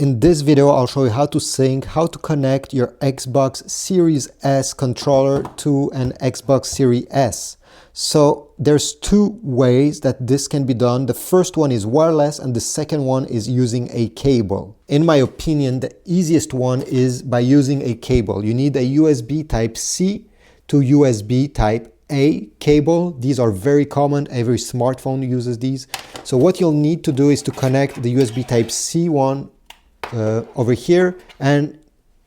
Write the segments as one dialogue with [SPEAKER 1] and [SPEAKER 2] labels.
[SPEAKER 1] In this video, I'll show you how to connect your Xbox Series S controller to an Xbox Series S. So there's two ways that this can be done. The first one is wireless and the second one is using a cable. In my opinion, the easiest one is by using a cable. You need a USB Type-C to USB Type-A cable. These are very common. Every smartphone uses these. So what you'll need to do is to connect the USB Type-C one over here and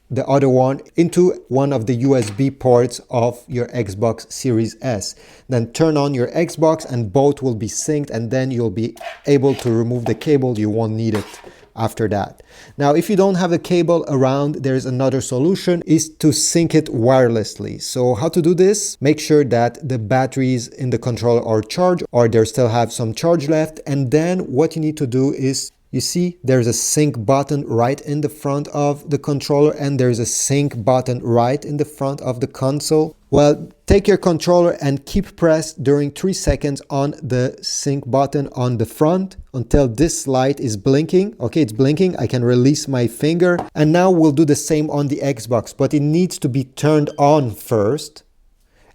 [SPEAKER 1] the other one into one of the USB ports of your Xbox Series S. Then turn on your Xbox and both will be synced, and then you'll be able to remove the cable. You won't need it after that. Now, if you don't have a cable around, there's another solution, is to sync it wirelessly. So how to do this? Make sure that the batteries in the controller are charged or they still have some charge left. And then what you need to do is, you see there's a sync button right in the front of the controller and there's a sync button right in the front of the console. Well, take your controller and keep pressed during 3 seconds on the sync button on the front until this light is blinking. Okay, it's blinking. I can release my finger. And now we'll do the same on the Xbox, but it needs to be turned on first.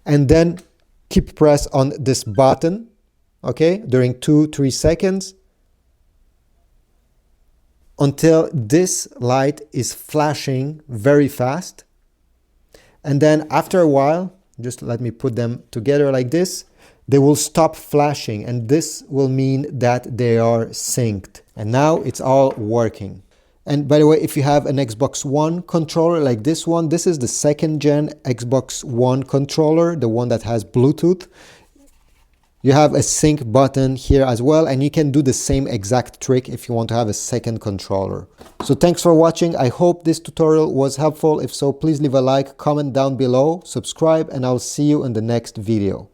[SPEAKER 1] And then keep press on this button, okay, during 2-3 seconds, until this light is flashing very fast. And then after a while, just let me put them together like this, they will stop flashing, and this will mean that they are synced. And now it's all working. And by the way, if you have an Xbox One controller like this one, this is the 2nd gen Xbox One controller, the one that has Bluetooth. You have a sync button here as well, and you can do the same exact trick if you want to have a second controller. So thanks for watching. I hope this tutorial was helpful. If so, please leave a like, comment down below, subscribe, and I'll see you in the next video.